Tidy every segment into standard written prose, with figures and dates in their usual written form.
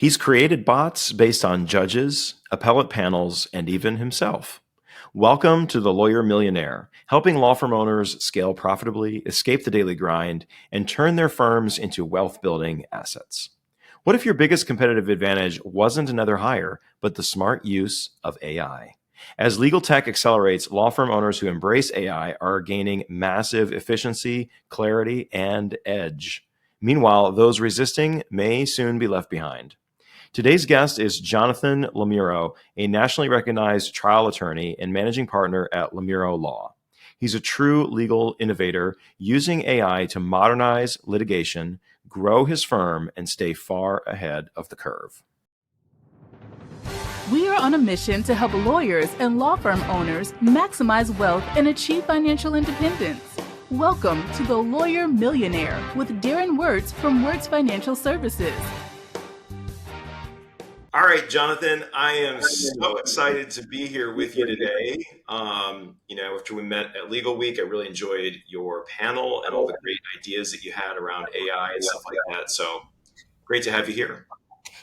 He's created bots based on judges, appellate panels, and even himself. Welcome to The Lawyer Millionaire, helping law firm owners scale profitably, escape the daily grind, and turn their firms into wealth-building assets. What if your biggest competitive advantage wasn't another hire, but the smart use of AI? As legal tech accelerates, law firm owners who embrace AI are gaining massive efficiency, clarity, and edge. Meanwhile, those resisting may soon be left behind. Today's guest is Jonathan Lomurro, a nationally recognized trial attorney and managing partner at Lomurro Law. He's a true legal innovator using AI to modernize litigation, grow his firm, and stay far ahead of the curve. We are on a mission to help lawyers and law firm owners maximize wealth and achieve financial independence. Welcome to The Lawyer Millionaire with Darren Wirtz from Wirtz Financial Services. All right, Jonathan, I am so excited to be here with you today. After we met at Legal Week, I really enjoyed your panel and all the great ideas that you had around AI and stuff like that. So great to have you here.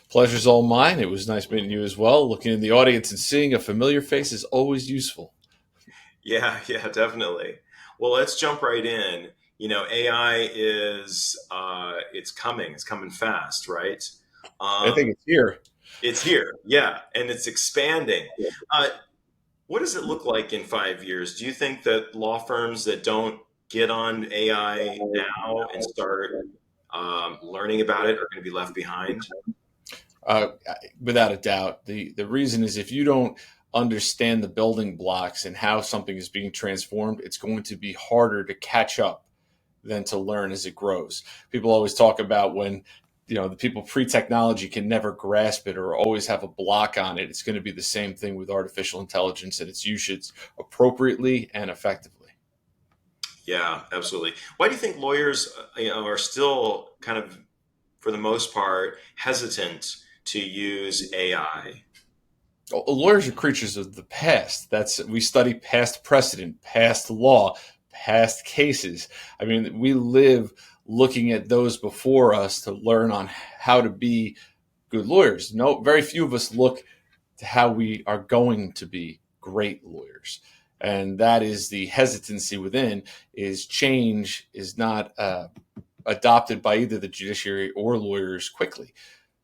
Pleasure's all mine. It was nice meeting you as well. Looking in the audience and seeing a familiar face is always useful. Yeah, definitely. Well, let's jump right in. AI is, it's coming fast, right? I think it's here. It's here, yeah, and it's expanding. What does it look like in 5 years? Do you think that law firms that don't get on AI now and start learning about it are going to be left behind? Without a doubt. The reason is if you don't understand the building blocks and how something is being transformed, it's going to be harder to catch up than to learn as it grows. People always talk about when the people pre-technology can never grasp it or always have a block on it. It's going to be the same thing with artificial intelligence and its usage appropriately and effectively. Yeah, absolutely. Why do you think lawyers are still kind of, for the most part, hesitant to use AI? Lawyers are creatures of the past. We study past precedent, past law, past cases. I mean, we live looking at those before us to learn on how to be good lawyers. Very few of us look to how we are going to be great lawyers. And that is the hesitancy within, is change is not adopted by either the judiciary or lawyers quickly.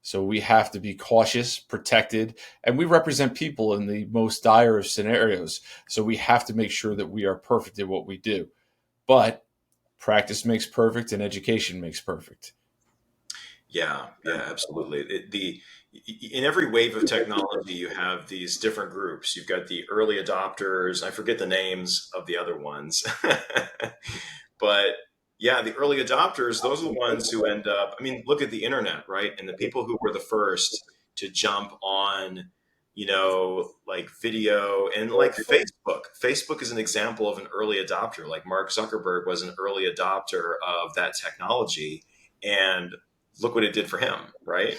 So we have to be cautious, protected, and we represent people in the most dire of scenarios. So we have to make sure that we are perfect at what we do. But practice makes perfect and education makes perfect. Yeah, absolutely. In every wave of technology, you have these different groups. You've got the early adopters. I forget the names of the other ones. But yeah, the early adopters, those are the ones who end up, look at the internet, right? And the people who were the first to jump on, like video and like Facebook. Facebook is an example of an early adopter. Like Mark Zuckerberg was an early adopter of that technology, and look what it did for him, right?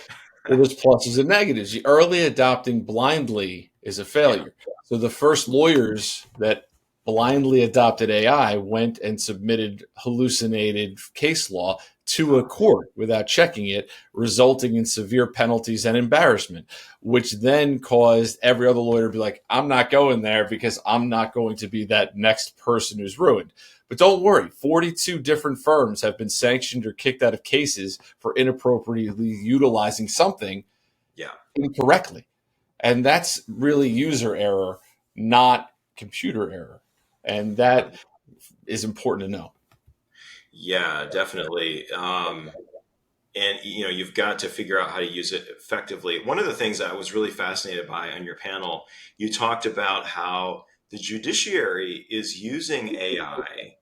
Well, there's pluses and negatives. The early adopting blindly is a failure. So the first lawyers that blindly adopted AI went and submitted hallucinated case law to a court without checking it, resulting in severe penalties and embarrassment, which then caused every other lawyer to be like, I'm not going there because I'm not going to be that next person who's ruined. But don't worry, 42 different firms have been sanctioned or kicked out of cases for inappropriately utilizing something incorrectly. And that's really user error, not computer error. And that is important to know. Yeah, definitely. And you've got to figure out how to use it effectively. One of the things I was really fascinated by on your panel, you talked about how the judiciary is using AI.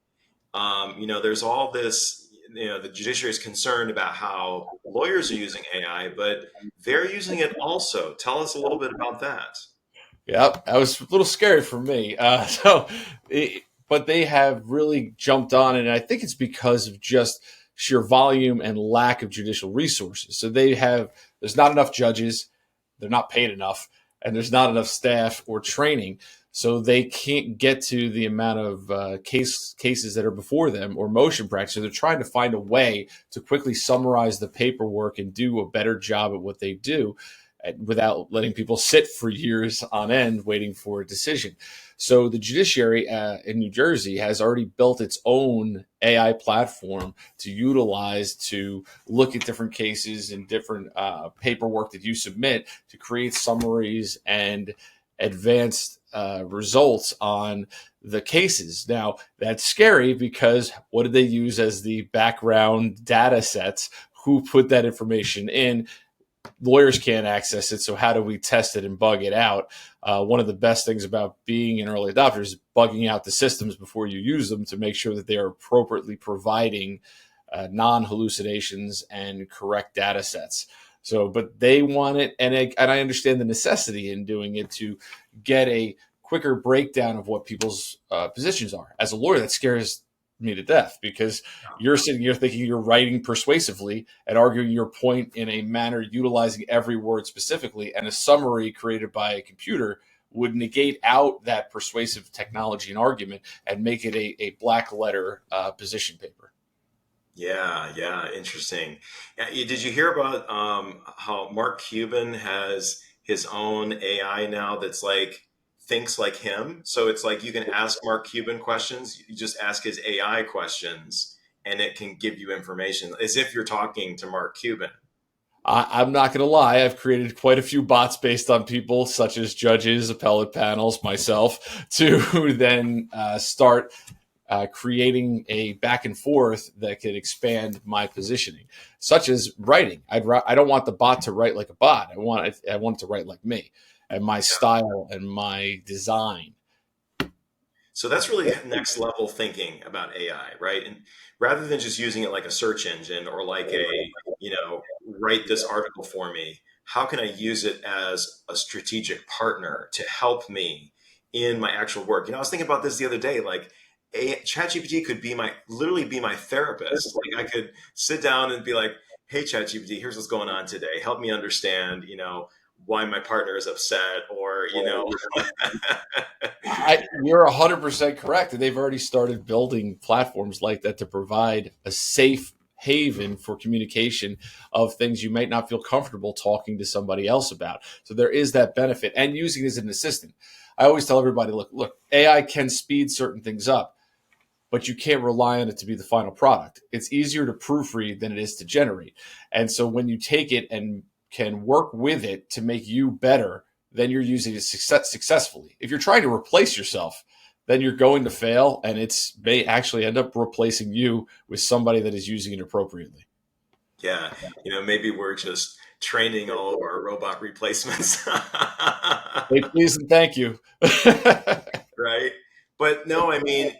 There's all this, the judiciary is concerned about how lawyers are using AI, but they're using it also. Tell us a little bit about that. Yeah, that was a little scary for me. But they have really jumped on, and I think it's because of just sheer volume and lack of judicial resources. So there's not enough judges, they're not paid enough, and there's not enough staff or training. So they can't get to the amount of cases that are before them or motion practice. So they're trying to find a way to quickly summarize the paperwork and do a better job at what they do without letting people sit for years on end waiting for a decision. So the judiciary in New Jersey has already built its own AI platform to utilize to look at different cases and different paperwork that you submit to create summaries and advanced results on the cases. Now, that's scary because what did they use as the background data sets? Who put that information in? Lawyers can't access it. So how do we test it and bug it out? One of the best things about being an early adopter is bugging out the systems before you use them to make sure that they are appropriately providing non-hallucinations and correct data sets. So, but they want it, and I understand the necessity in doing it to get a quicker breakdown of what people's positions are. As a lawyer, that scares me to death because you're sitting here thinking you're writing persuasively and arguing your point in a manner utilizing every word specifically, and a summary created by a computer would negate out that persuasive technology and argument and make it a black letter position paper. Yeah, interesting. Did you hear about how Mark Cuban has his own AI now that's like thinks like him? So it's like you can ask Mark Cuban questions, you just ask his AI questions, and it can give you information as if you're talking to Mark Cuban. I'm not going to lie. I've created quite a few bots based on people such as judges, appellate panels, myself, to then start creating a back and forth that could expand my positioning, such as writing. I don't want the bot to write like a bot. I want it to write like me and my style and my design. So that's really next level thinking about AI, right? And rather than just using it like a search engine or like write this article for me, how can I use it as a strategic partner to help me in my actual work? I was thinking about this the other day, like ChatGPT could literally be my therapist. Like I could sit down and be like, hey, ChatGPT, here's what's going on today. Help me understand, why my partner is upset or, You're 100% correct. And they've already started building platforms like that to provide a safe haven for communication of things you might not feel comfortable talking to somebody else about. So there is that benefit, and using it as an assistant. I always tell everybody, look, AI can speed certain things up, but you can't rely on it to be the final product. It's easier to proofread than it is to generate. And so when you take it and can work with it to make you better, then you're using it successfully. If you're trying to replace yourself, then you're going to fail, and it may actually end up replacing you with somebody that is using it appropriately. Yeah, maybe we're just training all of our robot replacements. Hey, please and thank you. Right? But no, I mean,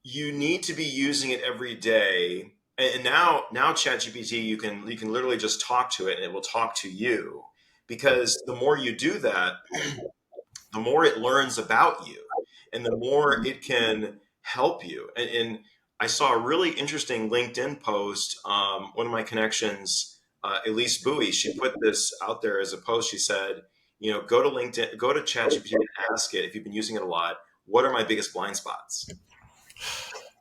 you need to be using it every day. And now ChatGPT, you can literally just talk to it and it will talk to you. Because the more you do that, the more it learns about you and the more it can help you. And I saw a really interesting LinkedIn post. One of my connections, Elise Bowie, she put this out there as a post. She said, go to LinkedIn, go to ChatGPT and ask it, if you've been using it a lot, what are my biggest blind spots?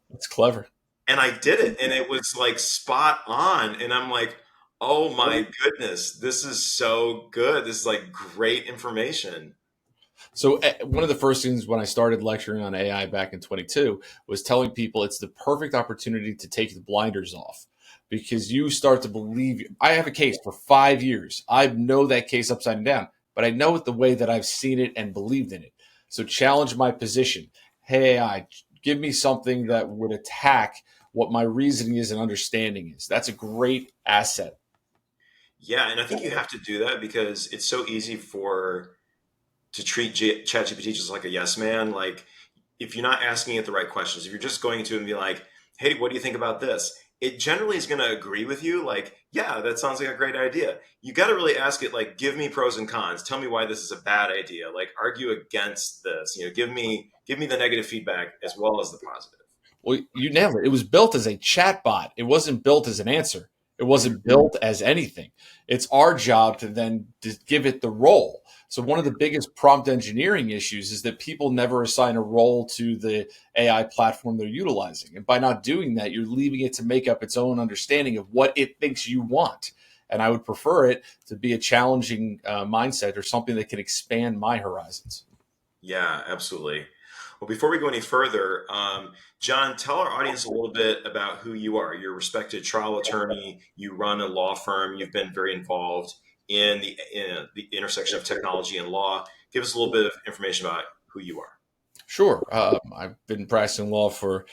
That's clever. And I did it, and it was like spot on. And I'm like, oh my goodness, this is so good. This is like great information. So one of the first things when I started lecturing on AI back in 22 was telling people it's the perfect opportunity to take the blinders off, because you start to believe. I have a case for 5 years. I know that case upside and down, but I know it the way that I've seen it and believed in it. So challenge my position. Hey, AI, give me something that would attack what my reasoning is and understanding is. That's a great asset. Yeah, and I think you have to do that because it's so easy to treat ChatGPT just like a yes man. Like if you're not asking it the right questions, if you're just going to it and be like, hey, what do you think about this? It generally is going to agree with you. Like, yeah, that sounds like a great idea. You got to really ask it, like, give me pros and cons. Tell me why this is a bad idea. Like, argue against this. Give me the negative feedback as well as the positive. Well, you nailed it. It was built as a chat bot. It wasn't built as an answer. It wasn't built as anything. It's our job to then give it the role. So one of the biggest prompt engineering issues is that people never assign a role to the AI platform they're utilizing. And by not doing that, you're leaving it to make up its own understanding of what it thinks you want. And I would prefer it to be a challenging mindset or something that can expand my horizons. Yeah, absolutely. Well, before we go any further, John, tell our audience a little bit about who you are. You're a respected trial attorney. You run a law firm. You've been very involved in the intersection of technology and law. Give us a little bit of information about who you are. Sure. I've been practicing law for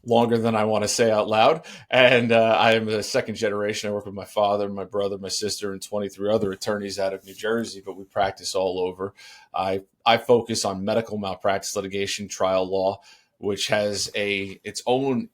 longer than I want to say out loud. And I am the second generation. I work with my father, my brother, my sister, and 23 other attorneys out of New Jersey, but we practice all over. I focus on medical malpractice litigation, trial law, which has its own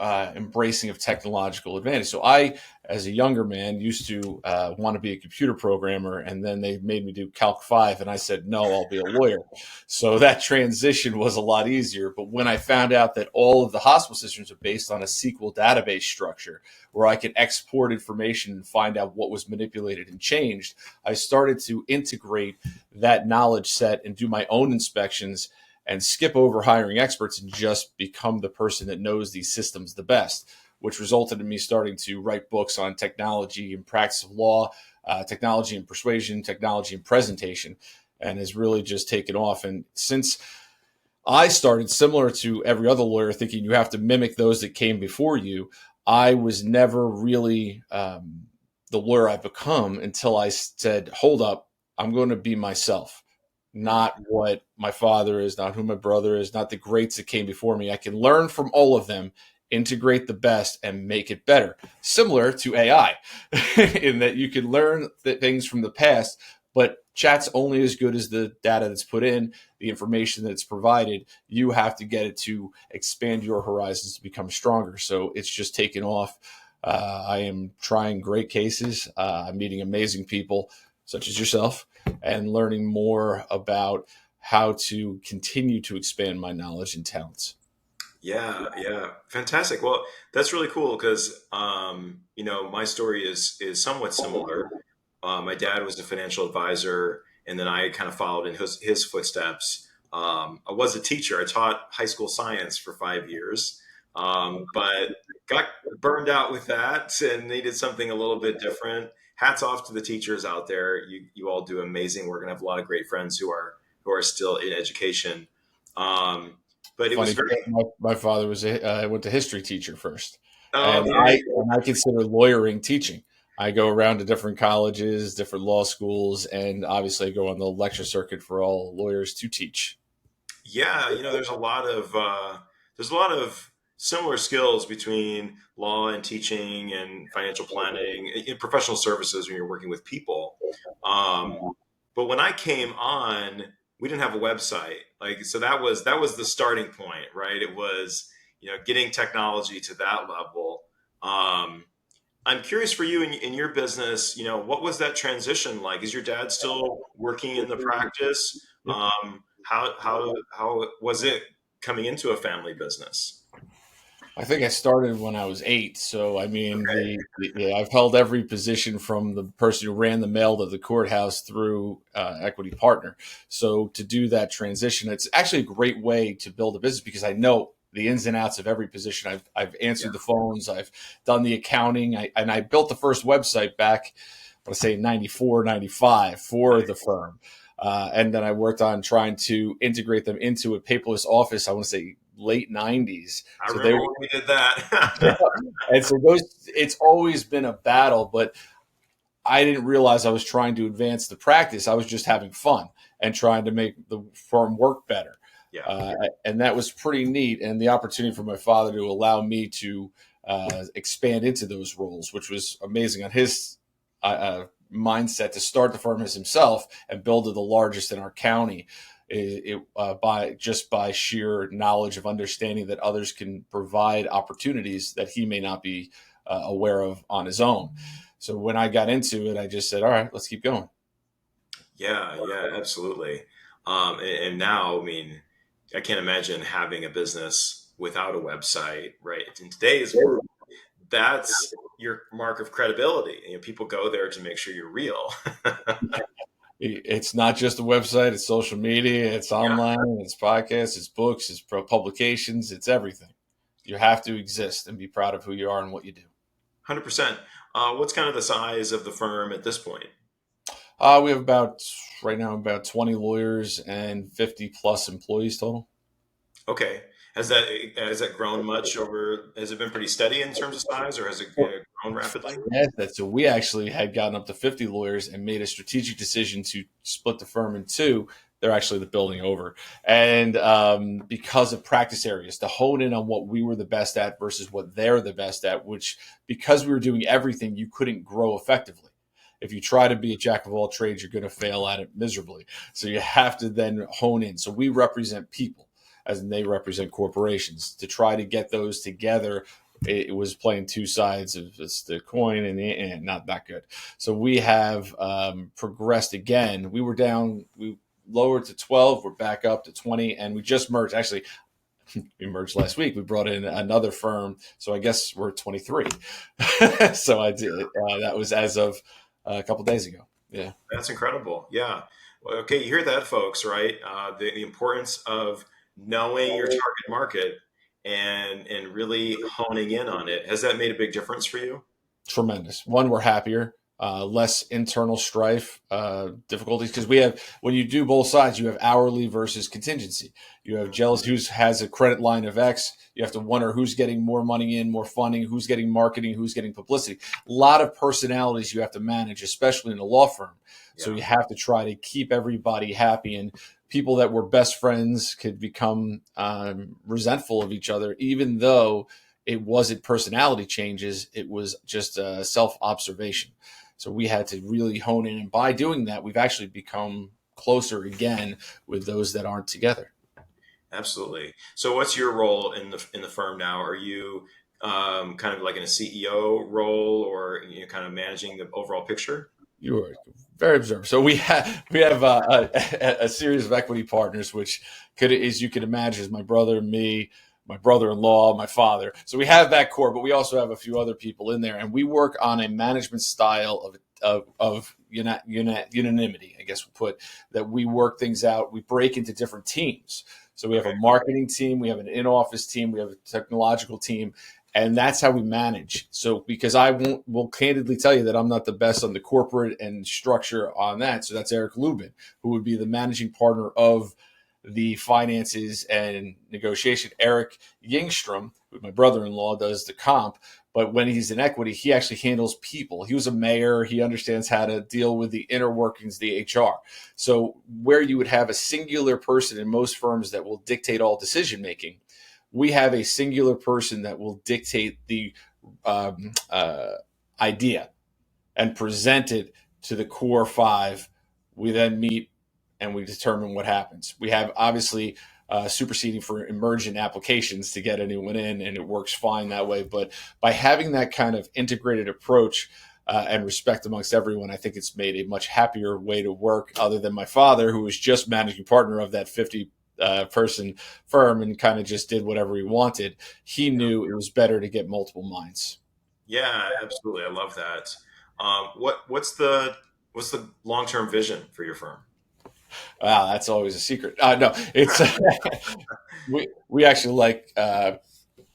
embracing of technological advantage. So I, as a younger man, used to want to be a computer programmer, and then they made me do Calc 5, and I said, no, I'll be a lawyer. So that transition was a lot easier. But when I found out that all of the hospital systems are based on a SQL database structure where I could export information and find out what was manipulated and changed, I started to integrate that knowledge set and do my own inspections and skip over hiring experts and just become the person that knows these systems the best, which resulted in me starting to write books on technology and practice of law, technology and persuasion, technology and presentation, and has really just taken off. And since I started, similar to every other lawyer, thinking you have to mimic those that came before you, I was never really the lawyer I've become until I said, hold up, I'm going to be myself. Not what my father is, not who my brother is, not the greats that came before me. I can learn from all of them, integrate the best, and make it better. Similar to AI, in that you can learn things from the past, but chat's only as good as the data that's put in, the information that's provided. You have to get it to expand your horizons to become stronger. So it's just taken off. I am trying great cases. I'm meeting amazing people, such as yourself, and learning more about how to continue to expand my knowledge and talents. Yeah, fantastic. Well, that's really cool because my story is somewhat similar. My dad was a financial advisor, and then I kind of followed in his footsteps. I was a teacher. I taught high school science for 5 years, but got burned out with that and needed something a little bit different. Hats off to the teachers out there. You all do amazing work, and I have a lot of great friends who are still in education. But it was Funny, very my father went to history teacher first, and okay. I consider lawyering teaching. I go around to different colleges, different law schools, and obviously I go on the lecture circuit for all lawyers to teach. Yeah, there's a lot of similar skills between law and teaching and financial planning in professional services when you're working with people. Um, but when I came on, we didn't have a website. Like, so that was the starting point, right? It was, getting technology to that level. Um, I'm curious for you in your business, what was that transition like? Is your dad still working in the practice? How was it coming into a family business? I think I started when I was 8. So, I mean, Okay. yeah, I've held every position from the person who ran the mail to the courthouse through equity partner. So, to do that transition, it's actually a great way to build a business because I know the ins and outs of every position. I've Yeah. answered the phones, I've done the accounting, and I built the first website back, let's say, 94, 95 for the firm. And then I worked on trying to integrate them into a paperless office, I want to say late 90s. I So they remember were when we did that. and so it's always been a battle, but I didn't realize I was trying to advance the practice. I was just having fun and trying to make the firm work better. Yeah. And that was pretty neat. And the opportunity for my father to allow me to expand into those roles, which was amazing on his mindset to start the firm as himself and build it the largest in our county. By sheer knowledge of understanding that others can provide opportunities that he may not be aware of on his own. So when I got into it, I just said, all right, let's keep going. Yeah, absolutely. And now, I mean, I can't imagine having a business without a website, right? In today's world, that's your mark of credibility. People go there to make sure you're real. It's not just a website, it's social media, it's Yeah, online, it's podcasts, it's books, it's publications, it's everything. You have to exist and be proud of who you are and what you do. 100%. What's kind of the size of the firm at this point? We have right now, about 20 lawyers and 50 plus employees total. Okay. Has that grown much over? Has it been pretty steady in terms of size, or has it grown rapidly? Yes, so we actually had gotten up to 50 lawyers and made a strategic decision to split the firm in two. They're actually the building over. And because of practice areas, to hone in on what we were the best at versus what they're the best at, which because we were doing everything, you couldn't grow effectively. If you try to be a jack of all trades, you're going to fail at it miserably. So you have to then hone in. So we represent people as they represent corporations. To try to get those together, it was playing two sides of the coin and not that good. So we have progressed again. We were down, we lowered to 12, we're back up to 20, and we just merged. Actually, we merged last week. We brought in another firm. So I guess we're 23. So I did. That was as of a couple of days ago. Yeah. That's incredible. Yeah. Well, okay, you hear that, folks, right? The importance of knowing your target market and really honing in on it. Has that made a big difference for you? Tremendous. One, we're happier, less internal strife, difficulties, because we have, when you do both sides, you have hourly versus contingency. You have jealous who has a credit line of X. You have to wonder who's getting more money in, more funding, who's getting marketing, who's getting publicity. A lot of personalities you have to manage, especially in a law firm. So you have to try to keep everybody happy, and people that were best friends could become resentful of each other, even though it wasn't personality changes. It was just self-observation. So we had to really hone in. And by doing that, we've actually become closer again with those that aren't together. Absolutely. So, what's your role in the firm now? Are you kind of like in a CEO role, or kind of managing the overall picture? You are very observant. So we have a series of equity partners, which as you can imagine, is my brother, me, my brother-in-law, my father. So we have that core, but we also have a few other people in there, and we work on a management style of unanimity, I guess we'll put, that we work things out. We break into different teams. So we have a marketing team, we have an in-office team, we have a technological team, and that's how we manage. So because will candidly tell you that I'm not the best on the corporate and structure on that. So that's Eric Lubin, who would be the managing partner of the finances and negotiation. Eric Yingstrom, who my brother-in-law, does the comp, but when he's in equity, he actually handles people. He was a mayor. He understands how to deal with the inner workings, the HR. So where you would have a singular person in most firms that will dictate all decision making, we have a singular person that will dictate the idea and present it to the core five. We then meet and we determine what happens. We have obviously superseding for emergent applications to get anyone in, and it works fine that way. But by having that kind of integrated approach and respect amongst everyone, I think it's made a much happier way to work, other than my father, who was just managing partner of that 50 person firm and kind of just did whatever he wanted. He knew it was better to get multiple minds. Yeah, absolutely. I love that. What's the long-term vision for your firm? Wow, that's always a secret. No, it's we actually like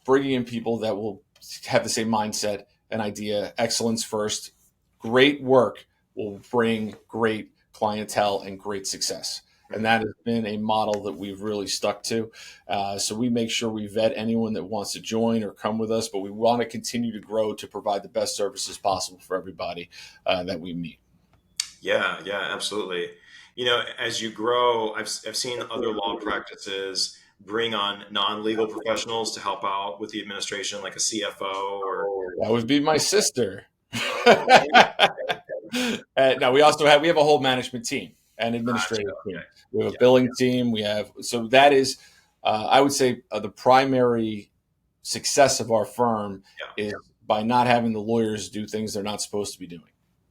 bringing in people that will have the same mindset and idea. Excellence first. Great work will bring great clientele and great success. And that has been a model that we've really stuck to. So we make sure we vet anyone that wants to join or come with us, but we want to continue to grow to provide the best services possible for everybody that we meet. Yeah, absolutely. As you grow, I've seen other law practices bring on non-legal professionals to help out with the administration, like a CFO or. That would be my sister. No, we have a whole management team and administrative team. We have a billing team. So that is, I would say, the primary success of our firm is by not having the lawyers do things they're not supposed to be doing.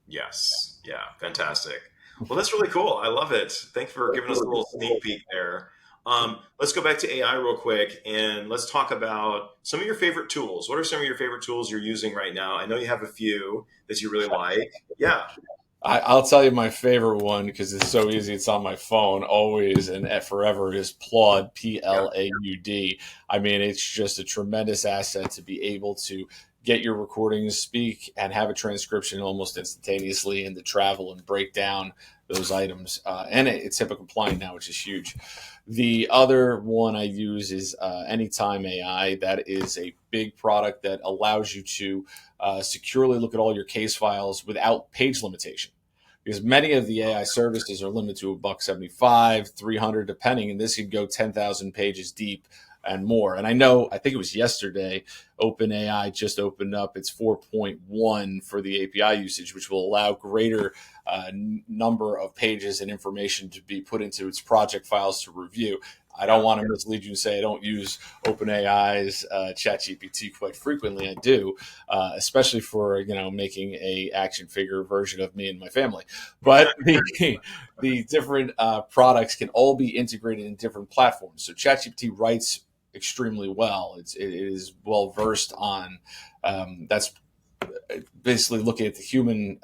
Yes. Yeah. Fantastic. Well, that's really cool. I love it. Thanks for giving us a little sneak peek there. Let's go back to AI real quick and let's talk about some of your favorite tools. What are some of your favorite tools you're using right now? I know you have a few that you really like. Yeah. I'll tell you my favorite one because it's so easy. It's on my phone always and forever. Is Plaud, Yeah. Plaud. I mean, it's just a tremendous asset to be able to get your recordings, speak, and have a transcription almost instantaneously, and to travel and break down those items. And it's HIPAA compliant now, which is huge. The other one I use is Anytime AI. That is a big product that allows you to securely look at all your case files without page limitation. Because many of the AI services are limited to a buck 75, 300, depending, and this could go 10,000 pages deep and more. And I think it was yesterday, OpenAI just opened up its 4.1 for the API usage, which will allow greater number of pages and information to be put into its project files to review. I don't want to mislead you and say I don't use OpenAI's ChatGPT quite frequently. I do, especially for making a action figure version of me and my family. But the different products can all be integrated in different platforms. So ChatGPT writes extremely well. It is well versed on that's basically looking at the human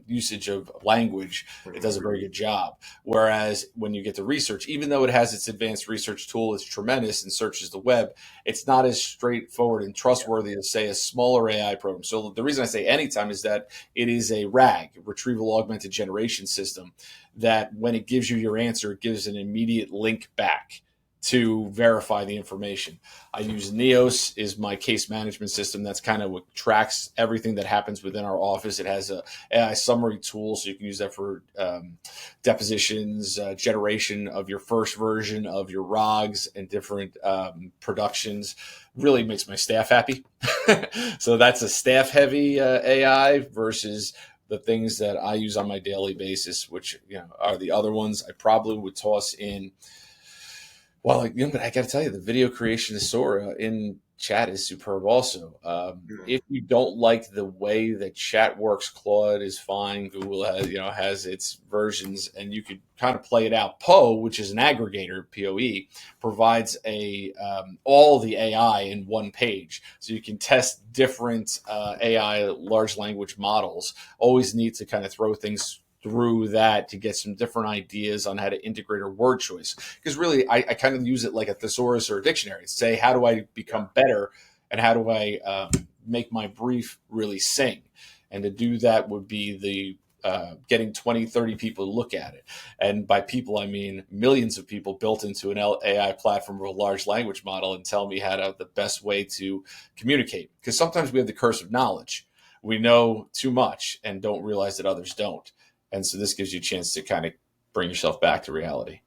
usage of language. It does a very good job. Whereas when you get to research, even though it has its advanced research tool, it's tremendous and searches the web, it's not as straightforward and trustworthy as, say, a smaller AI program. So the reason I say Anytime is that it is a RAG, retrieval augmented generation system, that when it gives you your answer, it gives an immediate link back to verify the information. I use Neos is my case management system. That's kind of what tracks everything that happens within our office. It has a AI summary tool, so you can use that for depositions, generation of your first version of your ROGs and different productions. Really makes my staff happy. So that's a staff heavy AI versus the things that I use on my daily basis, which are the other ones. I probably would toss in. Well, but I got to tell you, the video creation of Sora in chat is superb. Also, if you don't like the way that chat works, Claude is fine. Google has its versions, and you could kind of play it out. Poe, which is an aggregator, POE, provides all the AI in one page, so you can test different AI large language models. Always need to kind of throw things through that to get some different ideas on how to integrate a word choice. Because really, I kind of use it like a thesaurus or a dictionary to say, how do I become better and how do I make my brief really sing? And to do that would be the getting 20, 30 people to look at it. And by people, I mean millions of people built into an AI platform or a large language model and tell me the best way to communicate. Because sometimes we have the curse of knowledge. We know too much and don't realize that others don't. And so this gives you a chance to kind of bring yourself back to reality.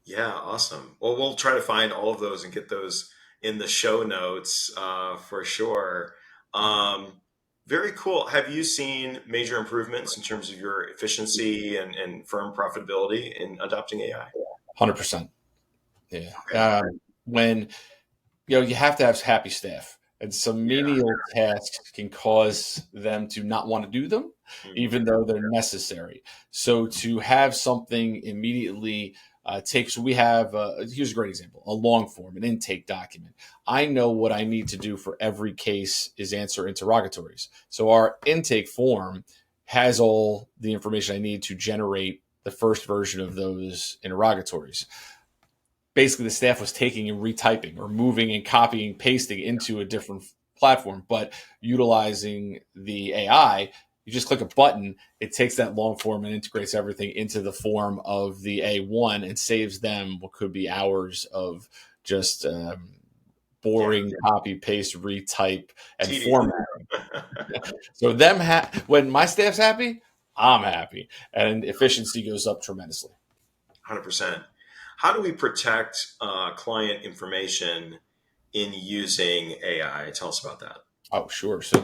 Yeah, awesome. Well, we'll try to find all of those and get those in the show notes for sure. Very cool. Have you seen major improvements in terms of your efficiency and firm profitability in adopting AI? 100%. Yeah. Okay. When you have to have happy staff, and some menial tasks can cause them to not want to do them, even though they're necessary. So to have something immediately we have, here's a great example, a long form, an intake document. I know what I need to do for every case is answer interrogatories. So our intake form has all the information I need to generate the first version of those interrogatories. Basically, the staff was taking and retyping or moving and copying, pasting into a different platform, but utilizing the AI, you just click a button, it takes that long form and integrates everything into the form of the A1 and saves them what could be hours of just boring copy, paste, retype, and formatting. So when my staff's happy, I'm happy, and efficiency goes up tremendously. 100%. How do we protect client information in using AI? Tell us about that. Oh, sure. So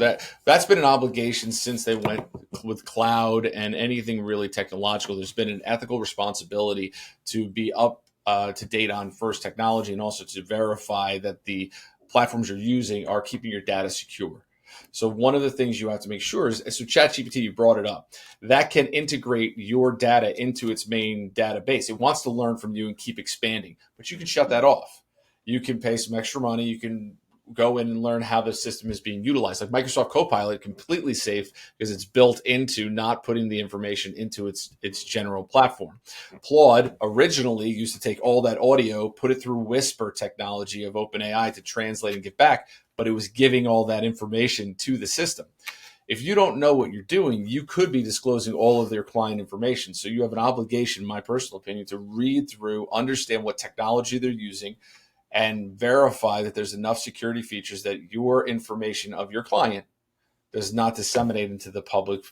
that's been an obligation since they went with cloud and anything really technological. There's been an ethical responsibility to be up to date on first technology and also to verify that the platforms you're using are keeping your data secure. So one of the things you have to make sure is, so ChatGPT, you brought it up, that can integrate your data into its main database. It wants to learn from you and keep expanding, but you can shut that off. You can pay some extra money. You can go in and learn how the system is being utilized. Like Microsoft Copilot, completely safe because it's built into not putting the information into its general platform. Claude originally used to take all that audio, put it through Whisper technology of OpenAI to translate and get back, but it was giving all that information to the system. If you don't know what you're doing, you could be disclosing all of their client information. So you have an obligation, in my personal opinion, to read through, understand what technology they're using, and verify that there's enough security features that your information of your client does not disseminate into the public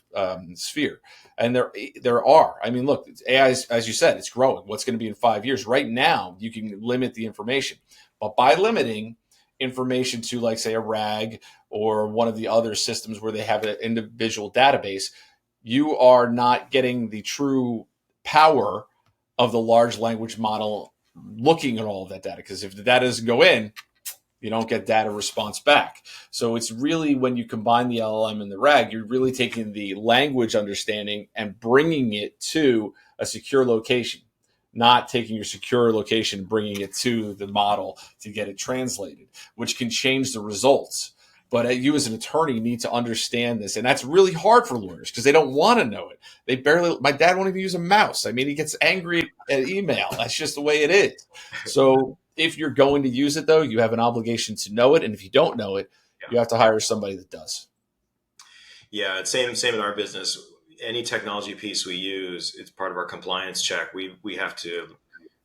sphere. And there are. I mean, look, AI, as you said, it's growing. What's going to be in 5 years? Right now, you can limit the information. But by limiting information to, like, say, a RAG or one of the other systems where they have an individual database, you are not getting the true power of the large language model looking at all of that data. Because if the data doesn't go in, you don't get data response back. So it's really, when you combine the LLM and the RAG, you're really taking the language understanding and bringing it to a secure location, not taking your secure location and bringing it to the model to get it translated, which can change the results. But you as an attorney need to understand this. And that's really hard for lawyers because they don't want to know it. My dad won't even use a mouse. I mean, he gets angry at email. That's just the way it is. So if you're going to use it, though, you have an obligation to know it. And if you don't know it, you have to hire somebody that does. Yeah, it's same in our business. Any technology piece we use, it's part of our compliance check. We have to,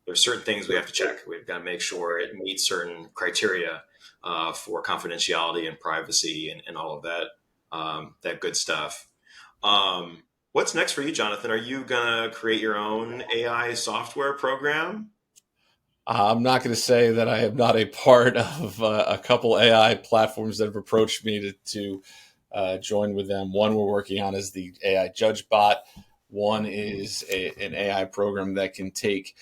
there's certain things we have to check. We've got to make sure it meets certain criteria for confidentiality and privacy and all of that good stuff. What's next for you, Jonathan? Are you going to create your own AI software program? I'm not going to say that I am not a part of a couple AI platforms that have approached me to join with them. One we're working on is the AI Judge Bot. One is an AI program that can take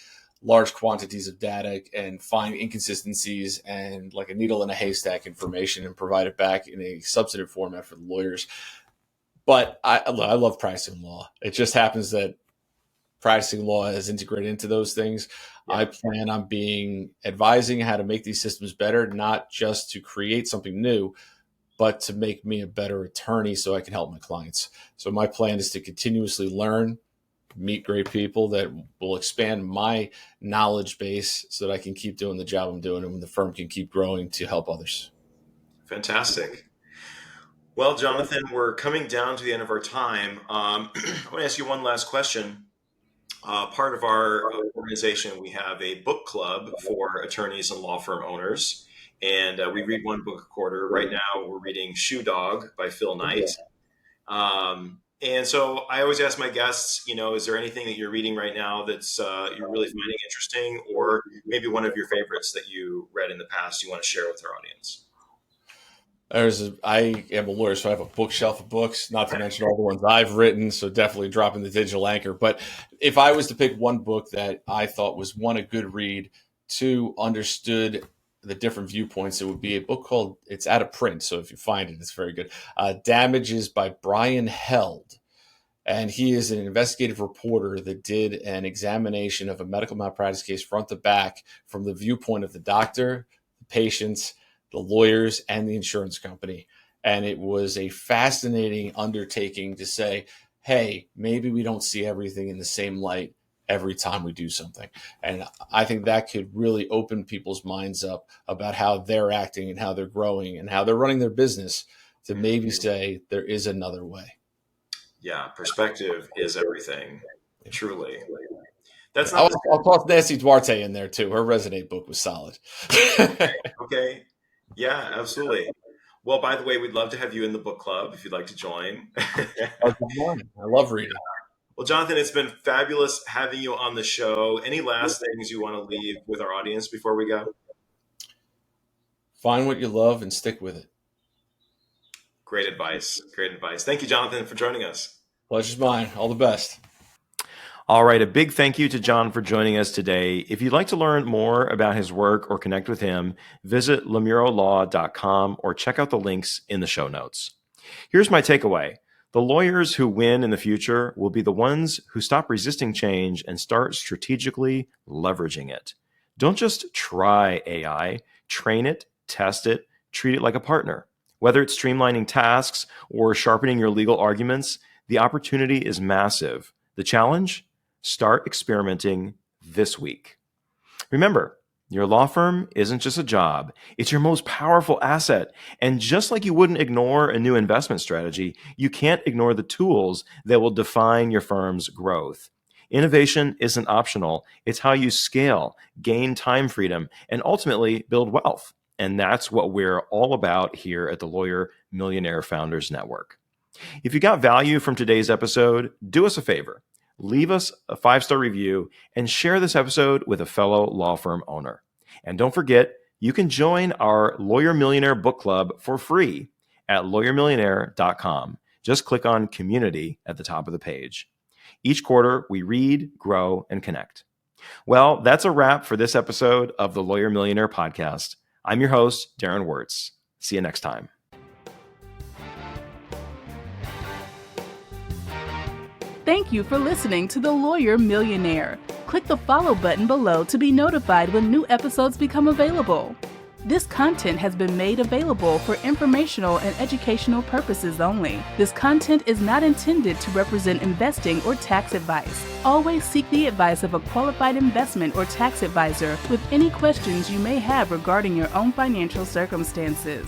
large quantities of data and find inconsistencies and, like a needle in a haystack, information and provide it back in a substantive format for the lawyers. But I love practicing law. It just happens that practicing law is integrated into those things. Yeah. I plan on advising how to make these systems better, not just to create something new, but to make me a better attorney so I can help my clients. So my plan is to continuously learn, meet great people that will expand my knowledge base so that I can keep doing the job I'm doing and the firm can keep growing to help others. Fantastic. Well, Jonathan, we're coming down to the end of our time. I want to ask you one last question. Part of our organization, we have a book club for attorneys and law firm owners. And we read one book a quarter. Right now, we're reading Shoe Dog by Phil Knight. And so I always ask my guests, is there anything that you're reading right now that's you're really finding interesting, or maybe one of your favorites that you read in the past you want to share with our audience? I am a lawyer, so I have a bookshelf of books, not to mention all the ones I've written, so definitely dropping the digital anchor. But if I was to pick one book that I thought was, one, a good read, two, understood the different viewpoints, it would be a book called, it's out of print, so if you find it, it's very good, Damages by Brian Held. And he is an investigative reporter that did an examination of a medical malpractice case front to back from the viewpoint of the doctor, the patients, the lawyers, and the insurance company. And it was a fascinating undertaking to say, hey, maybe we don't see everything in the same light every time we do something. And I think that could really open people's minds up about how they're acting and how they're growing and how they're running their business, to maybe say there is another way. Yeah, perspective is everything, truly. That's not. I'll toss Nancy Duarte in there too. Her Resonate book was solid. Okay. Yeah, absolutely. Well, by the way, we'd love to have you in the book club if you'd like to join. Good morning. I love reading. Well, Jonathan, it's been fabulous having you on the show. Any last things you want to leave with our audience before we go? Find what you love and stick with it. Great advice. Great advice. Thank you, Jonathan, for joining us. Pleasure's mine. All the best. All right, a big thank you to John for joining us today. If you'd like to learn more about his work or connect with him, visit lomurrolaw.com or check out the links in the show notes. Here's my takeaway. The lawyers who win in the future will be the ones who stop resisting change and start strategically leveraging it. Don't just try AI, train it, test it, treat it like a partner. Whether it's streamlining tasks or sharpening your legal arguments, the opportunity is massive. The challenge? Start experimenting this week. Remember, your law firm isn't just a job, it's your most powerful asset. And just like you wouldn't ignore a new investment strategy, you can't ignore the tools that will define your firm's growth. Innovation isn't optional. It's how you scale, gain time freedom, and ultimately build wealth. And that's what we're all about here at the Lawyer Millionaire Founders Network. If you got value from today's episode, do us a favor. Leave us a 5-star review and share this episode with a fellow law firm owner. And don't forget, you can join our Lawyer Millionaire Book Club for free at lawyermillionaire.com. Just click on Community at the top of the page. Each quarter, we read, grow, and connect. Well, that's a wrap for this episode of the Lawyer Millionaire Podcast. I'm your host, Darren Wirtz. See you next time. Thank you for listening to The Lawyer Millionaire. Click the follow button below to be notified when new episodes become available. This content has been made available for informational and educational purposes only. This content is not intended to represent investing or tax advice. Always seek the advice of a qualified investment or tax advisor with any questions you may have regarding your own financial circumstances.